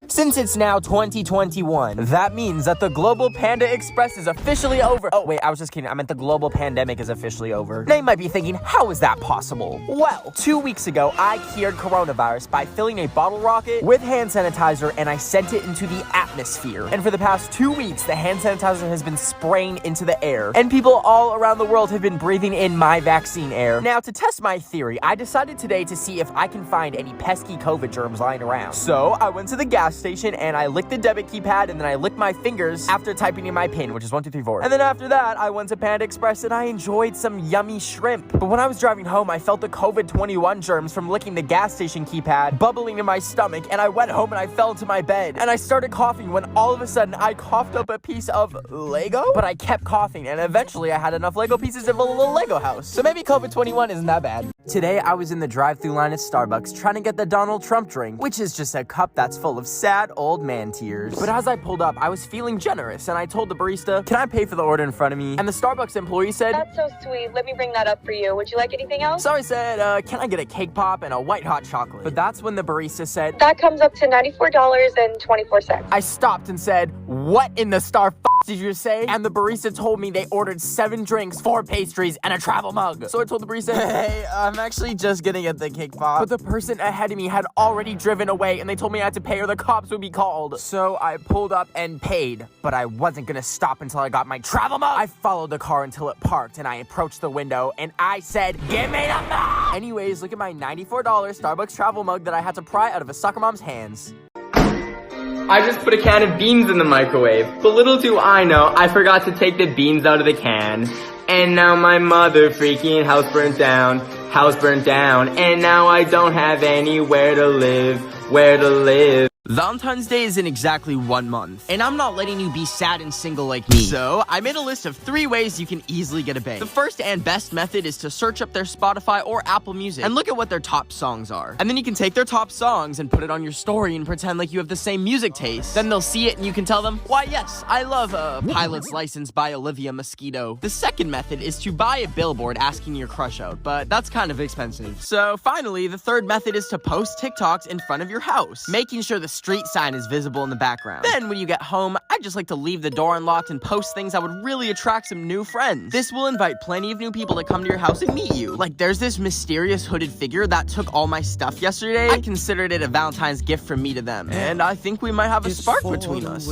Since it's now 2021, that means that the Global Panda Express is officially over. Oh, wait, I was just kidding. I meant the global pandemic is officially over. Now you might be thinking, how is that possible? Well, 2 weeks ago, I cured coronavirus by filling a bottle rocket with hand sanitizer, and I sent it into the atmosphere. And for the past 2 weeks, the hand sanitizer has been spraying into the air, and people all around the world have been breathing in my vaccine air. Now, to test my theory, I decided today to see if I can find any pesky COVID germs lying around. So, I went to the gas station and I licked the debit keypad, and then I licked my fingers after typing in my PIN, which is 1, 2, 3, 4. And then after that, I went to Panda Express and I enjoyed some yummy shrimp. But when I was driving home, I felt the COVID-21 germs from licking the gas station keypad bubbling in my stomach, and I went home and I fell into my bed. And I started coughing when all of a sudden I coughed up a piece of Lego? But I kept coughing, and eventually I had enough Lego pieces to build a little Lego house. So maybe COVID-21 isn't that bad. Today, I was in the drive-thru line at Starbucks trying to get the Donald Trump drink, which is just a cup that's full of sad old man tears. But as I pulled up, I was feeling generous, and I told the barista, can I pay for the order in front of me? And the Starbucks employee said, that's so sweet. Let me bring that up for you. Would you like anything else? So I said, can I get a cake pop and a white hot chocolate? But that's when the barista said, that comes up to $94.24. I stopped and said, what in the star did you say? And the barista told me they ordered 7 drinks, 4 pastries, and a travel mug. So I told the barista, hey, I'm actually just gonna get the cake pop. But the person ahead of me had already driven away, and they told me I had to pay or the cops would be called. So I pulled up and paid, but I wasn't gonna stop until I got my travel mug. I followed the car until it parked, and I approached the window, and I said, give me the mug! Anyways, look at my $94 Starbucks travel mug that I had to pry out of a soccer mom's hands. I just put a can of beans in the microwave, but little do I know, I forgot to take the beans out of the can. And now my mother freaking house burnt down, and now I don't have anywhere to live. Valentine's Day is in exactly 1 month, and I'm not letting you be sad and single like me. So, I made a list of 3 ways you can easily get a bae. The first and best method is to search up their Spotify or Apple Music and look at what their top songs are. And then you can take their top songs and put it on your story and pretend like you have the same music taste. Then they'll see it and you can tell them, why yes, I love Pilot's License by Olivia Mosquito. The second method is to buy a billboard asking your crush out, but that's kind of expensive. So, finally, the third method is to post TikToks in front of your house, making sure the street sign is visible in the background. Then when you get home, I just like to leave the door unlocked and post things that would really attract some new friends. This will invite plenty of new people to come to your house and meet you. Like there's this mysterious hooded figure that took all my stuff yesterday. I considered it a Valentine's gift from me to them, and I think we might have a spark between us.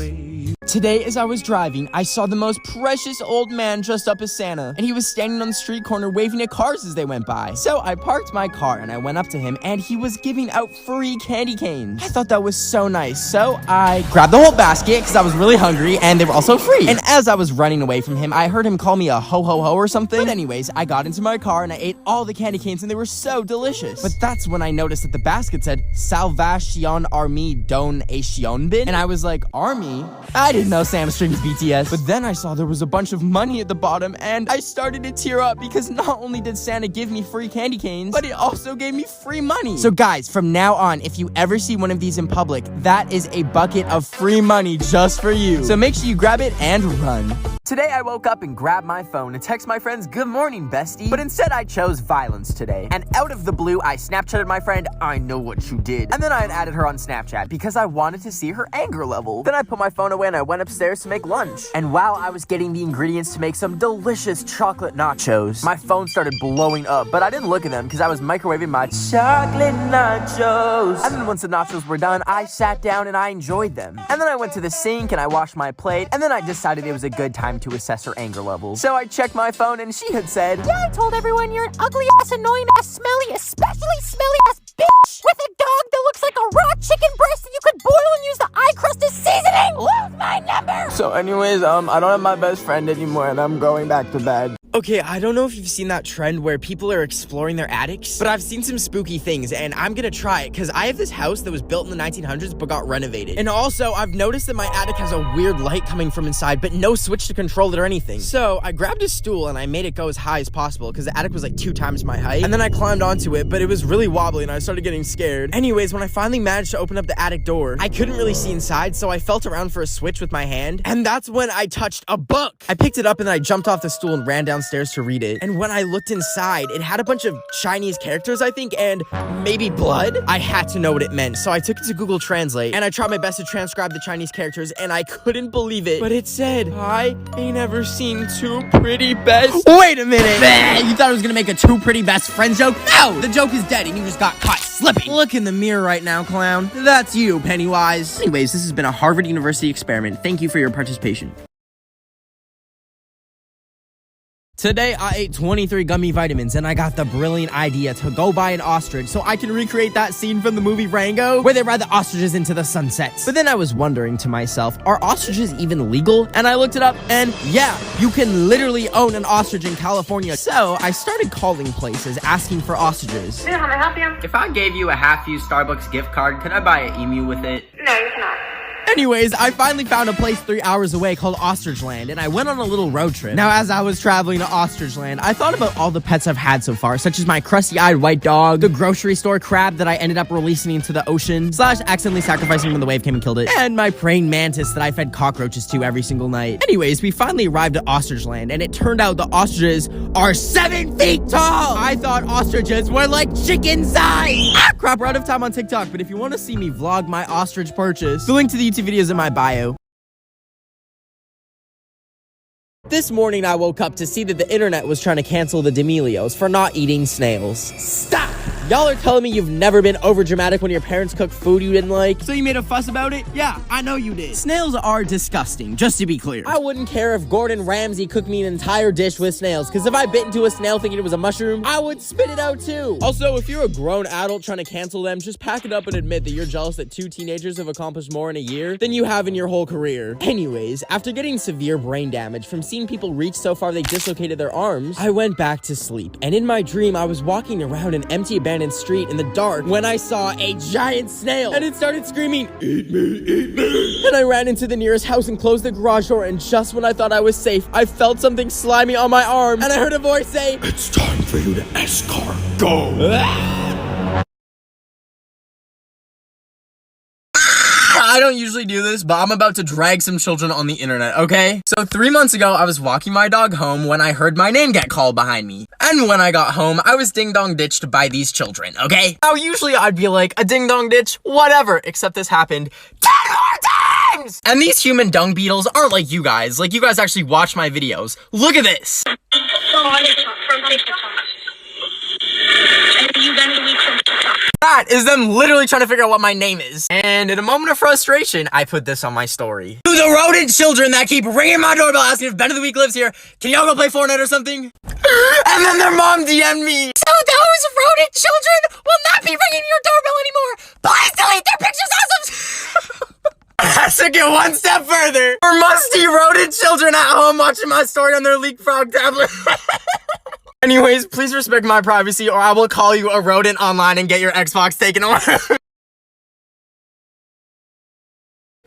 Today, as I was driving, I saw the most precious old man dressed up as Santa, and he was standing on the street corner waving at cars as they went by. So I parked my car and I went up to him, and he was giving out free candy canes. I thought that was so nice, so I grabbed the whole basket because I was really hungry, and they were also free. And as I was running away from him, I heard him call me a ho-ho-ho or something. But anyways, I got into my car and I ate all the candy canes, and they were so delicious. But that's when I noticed that the basket said, Salvation Army Donation Bin, and I was like, Army? I didn't know Sam streams BTS. But then I saw there was a bunch of money at the bottom, and I started to tear up because not only did Santa give me free candy canes, but he also gave me free money. So guys, from now on, if you ever see one of these in public, that is a bucket of free money just for you. So make sure you grab it and run. Today I woke up and grabbed my phone and text my friends, good morning, bestie. But instead I chose violence today. And out of the blue, I Snapchatted my friend, I know what you did. And then I had added her on Snapchat because I wanted to see her anger level. Then I put my phone away and I went upstairs to make lunch. And while I was getting the ingredients to make some delicious chocolate nachos, my phone started blowing up. But I didn't look at them because I was microwaving my chocolate nachos. And then once the nachos were done, I sat down and I enjoyed them. And then I went to the sink and I washed my plate. And then I decided it was a good time to assess her anger level. So I checked my phone and she had said, yeah, I told everyone you're an ugly ass, annoying ass, smelly, especially smelly ass bitch with a dog that looks like a raw chicken breast that you could boil and use the eye crust as seasoning. Lose my number. So anyways, I don't have my best friend anymore and I'm going back to bed. Okay, I don't know if you've seen that trend where people are exploring their attics, but I've seen some spooky things, and I'm gonna try it, because I have this house that was built in the 1900s but got renovated. And also, I've noticed that my attic has a weird light coming from inside, but no switch to control it or anything. So, I grabbed a stool and I made it go as high as possible, because the attic was like 2 times my height. And then I climbed onto it, but it was really wobbly and I started getting scared. Anyways, when I finally managed to open up the attic door, I couldn't really see inside, so I felt around for a switch with my hand, and that's when I touched a book. I picked it up and then I jumped off the stool and ran downstairs downstairs to read it. And when I looked inside, it had a bunch of Chinese characters, I think, and maybe blood. I had to know what it meant, so I took it to Google Translate, and I tried my best to transcribe the Chinese characters, and I couldn't believe it. But it said, I ain't never seen two pretty best... Wait a minute! You thought I was gonna make a two pretty best friends joke? No! The joke is dead, and you just got caught slipping. Look in the mirror right now, clown. That's you, Pennywise. Anyways, this has been a Harvard University experiment. Thank you for your participation. Today, I ate 23 gummy vitamins, and I got the brilliant idea to go buy an ostrich so I can recreate that scene from the movie Rango, where they ride the ostriches into the sunsets. But then I was wondering to myself, are ostriches even legal? And I looked it up, and yeah, you can literally own an ostrich in California. So I started calling places asking for ostriches. How may I help you? If I gave you a half-used Starbucks gift card, could I buy an emu with it? No, you cannot. Anyways, I finally found a place 3 hours away called Ostrich Land, and I went on a little road trip. Now, as I was traveling to Ostrich Land, I thought about all the pets I've had so far, such as my crusty-eyed white dog, the grocery store crab that I ended up releasing into the ocean, / accidentally sacrificing when the wave came and killed it, and my praying mantis that I fed cockroaches to every single night. Anyways, we finally arrived at Ostrich Land, and it turned out the ostriches are 7 feet tall! I thought ostriches were like chicken size! Crap, we're out of time on TikTok, but if you want to see me vlog my ostrich purchase, the link to the YouTube video is in my bio. This morning I woke up to see that the internet was trying to cancel the D'Amelios for not eating snails. Stop! Y'all are telling me you've never been overdramatic when your parents cooked food you didn't like? So you made a fuss about it? Yeah, I know you did. Snails are disgusting, just to be clear. I wouldn't care if Gordon Ramsay cooked me an entire dish with snails, because if I bit into a snail thinking it was a mushroom, I would spit it out too. Also, if you're a grown adult trying to cancel them, just pack it up and admit that you're jealous that 2 teenagers have accomplished more in a year than you have in your whole career. Anyways, after getting severe brain damage from seeing people reach so far they dislocated their arms, I went back to sleep. And in my dream, I was walking around an empty abandoned street in the dark when I saw a giant snail, and it started screaming, "Eat me, eat me!" And I ran into the nearest house and closed the garage door, and just when I thought I was safe, I felt something slimy on my arm, and I heard a voice say, "It's time for you to escargot." I don't usually do this, but I'm about to drag some children on the internet, okay? So 3 months ago, I was walking my dog home when I heard my name get called behind me. And when I got home, I was ding-dong ditched by these children, okay? Now, usually I'd be like, a ding-dong ditch, whatever, except this happened 10 more times! And these human dung beetles aren't like you guys. Like, you guys actually watch my videos. Look at this! That is them literally trying to figure out what my name is. And in a moment of frustration, I put this on my story. To the rodent children that keep ringing my doorbell asking if Benoftheweek lives here, can y'all go play Fortnite or something? And then their mom DM'd me. So those rodent children will not be ringing your doorbell anymore. Please delete their pictures as of... I took it one step further. For musty rodent children at home watching my story on their Leak Frog tablet. Anyways, please respect my privacy or I will call you a rodent online and get your Xbox taken away.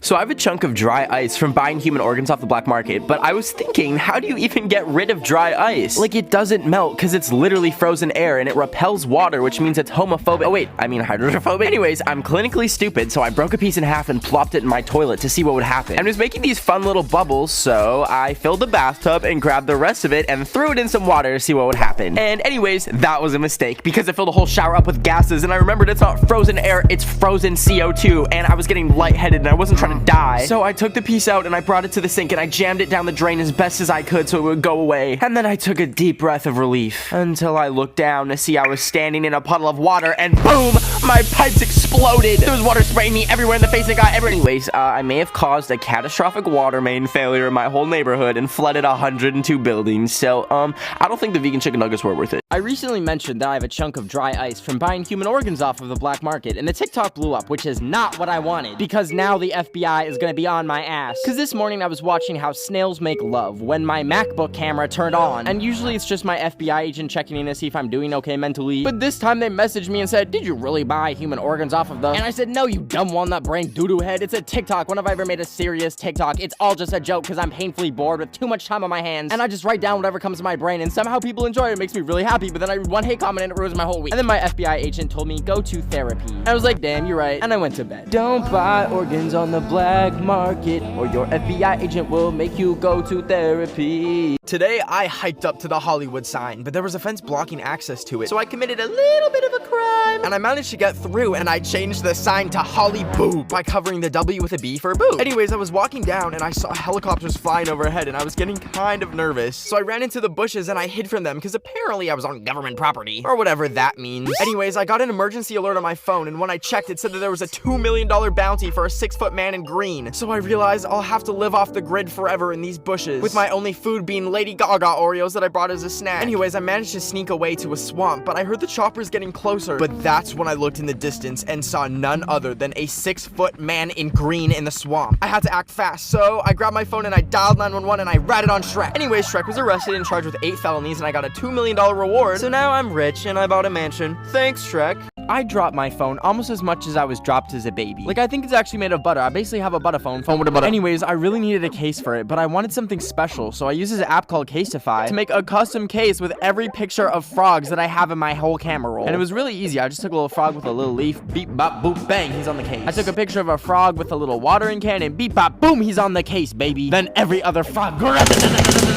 So I have a chunk of dry ice from buying human organs off the black market, but I was thinking, how do you even get rid of dry ice? Like, it doesn't melt because it's literally frozen air and it repels water, which means it's homophobic. Oh wait, I mean hydrophobic. Anyways, I'm clinically stupid, so I broke a piece in half and plopped it in my toilet to see what would happen. And it was making these fun little bubbles, so I filled the bathtub and grabbed the rest of it and threw it in some water to see what would happen. And anyways, that was a mistake because it filled the whole shower up with gases, and I remembered it's not frozen air, it's frozen CO2, and I was getting lightheaded and I wasn't trying to die. So I took the piece out and I brought it to the sink and I jammed it down the drain as best as I could so it would go away. And then I took a deep breath of relief until I looked down to see I was standing in a puddle of water and boom, my pipes exploded. There was water spraying me everywhere in the face and got everywhere. Anyways, I may have caused a catastrophic water main failure in my whole neighborhood and flooded 102 buildings. So, I don't think the vegan chicken nuggets were worth it. I recently mentioned that I have a chunk of dry ice from buying human organs off of the black market, and the TikTok blew up, which is not what I wanted, because now the FBI is gonna be on my ass. Cause this morning I was watching how snails make love when my MacBook camera turned on, and usually it's just my FBI agent checking in to see if I'm doing okay mentally, but this time they messaged me and said, did you really buy human organs off of them? And I said, no, you dumb walnut brain doo-doo head, it's a TikTok. When have I ever made a serious TikTok? It's all just a joke because I'm painfully bored with too much time on my hands, and I just write down whatever comes to my brain, and somehow people enjoy it. It makes me really happy, but then I read one hate comment and it ruins my whole week. And then my FBI agent told me, go to therapy. And I was like, damn, you're right, and I went to bed. Don't buy organs on the black market, or your FBI agent will make you go to therapy. Today, I hiked up to the Hollywood sign, but there was a fence blocking access to it, so I committed a little bit of a crime. And I managed to get through, and I changed the sign to Holly Boob by covering the W with a B for boob. Anyways, I was walking down, and I saw helicopters flying overhead, and I was getting kind of nervous. So I ran into the bushes, and I hid from them, because apparently I was on government property, or whatever that means. Anyways, I got an emergency alert on my phone, and when I checked, it said that there was a $2 million bounty for a 6-foot man in green. So I realized I'll have to live off the grid forever in these bushes, with my only food being Lady Gaga Oreos that I brought as a snack. Anyways, I managed to sneak away to a swamp, but I heard the choppers getting closer. But that's when I looked in the distance and saw none other than a 6-foot man in green in the swamp. I had to act fast, so I grabbed my phone and I dialed 911 and I ratted on Shrek. Anyways, Shrek was arrested and charged with 8 felonies, and I got a $2 million reward. So now I'm rich and I bought a mansion. Thanks, Shrek. I dropped my phone almost as much as I was dropped as a baby. Like, I think it's actually made of butter. I basically have a butter phone with a butter. Anyways, I really needed a case for it, but I wanted something special, so I used this app called Casetify to make a custom case with every picture of frogs that I have in my whole camera roll. And it was really easy. I just took a little frog with a little leaf, beep, bop, boop, bang, he's on the case. I took a picture of a frog with a little watering can, and beep, bop, boom, he's on the case, baby. Then every other frog,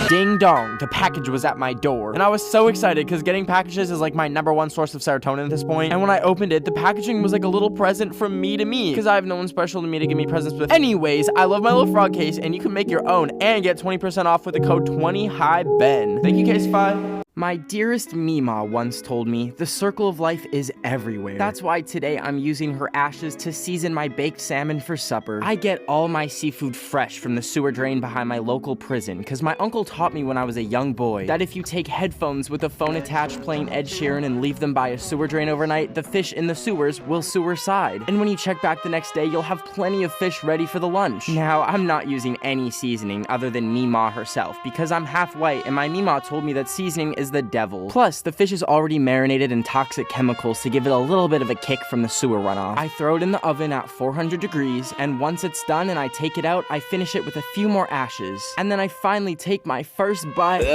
ding dong, the package was at my door. And I was so excited, because getting packages is like my #1 source of serotonin at this point. And when I opened it, the packaging was like a little present from me to me, because I have no one special to me to give me presents with. Anyways, I love my little frog case, and you can make your own and get 20% off with the code 20HighBen. Thank you, Casetify. My dearest Mima once told me, the circle of life is everywhere. That's why today I'm using her ashes to season my baked salmon for supper. I get all my seafood fresh from the sewer drain behind my local prison, because my uncle taught me when I was a young boy that if you take headphones with a phone attached playing Ed Sheeran and leave them by a sewer drain overnight, the fish in the sewers will sewer-side. And when you check back the next day, you'll have plenty of fish ready for the lunch. Now, I'm not using any seasoning other than Mima herself, because I'm half white, and my Mima told me that seasoning is the devil. Plus, the fish is already marinated in toxic chemicals to give it a little bit of a kick from the sewer runoff. I throw it in the oven at 400 degrees, and once it's done and I take it out, I finish it with a few more ashes. And then I finally take my first bite.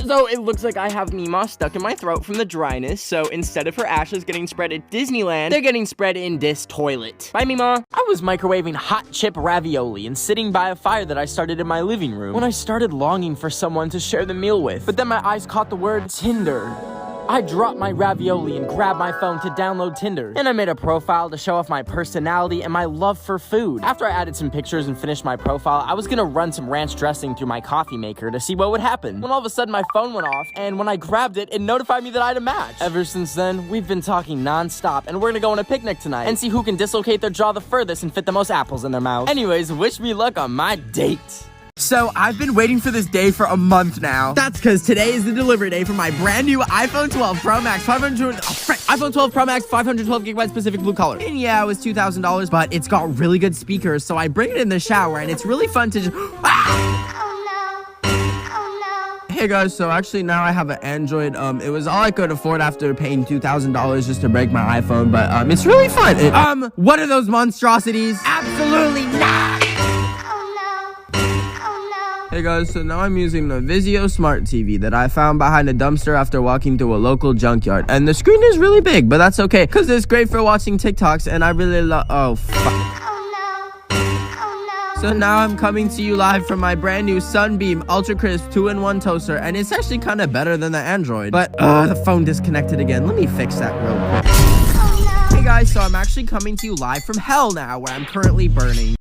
So it looks like I have Mima stuck in my throat from the dryness, so instead of her ashes getting spread at Disneyland, they're getting spread in this toilet. Bye, Mima. I was microwaving hot chip ravioli and sitting by a fire that I started in my living room when I started longing for someone to share the meal with. But then my eyes caught the word Tinder. I dropped my ravioli and grabbed my phone to download Tinder. And I made a profile to show off my personality and my love for food. After I added some pictures and finished my profile, I was gonna run some ranch dressing through my coffee maker to see what would happen. When all of a sudden my phone went off, and when I grabbed it, it notified me that I had a match. Ever since then, we've been talking non-stop, and we're gonna go on a picnic tonight and see who can dislocate their jaw the furthest and fit the most apples in their mouth. Anyways, wish me luck on my date. So, I've been waiting for this day for a month now. That's because today is the delivery day for my brand new iPhone 12 Pro Max iPhone 12 Pro Max 512 gigabytes Pacific Blue color. And yeah, it was $2,000, but it's got really good speakers, so I bring it in the shower, and it's really fun to just... Hey guys, so actually now I have an Android. It was all I could afford after paying $2,000 just to break my iPhone, but it's really fun. What are those monstrosities? Absolutely not! Hey guys, so now I'm using the Vizio Smart TV that I found behind a dumpster after walking through a local junkyard. And the screen is really big, but that's okay, because it's great for watching TikToks, and I really love... Oh, fuck. So now I'm coming to you live from my brand new Sunbeam Ultra Crisp 2-in-1 toaster, and it's actually kind of better than the Android. But, the phone disconnected again. Let me fix that real quick. Hey guys, so I'm actually coming to you live from hell now, where I'm currently burning.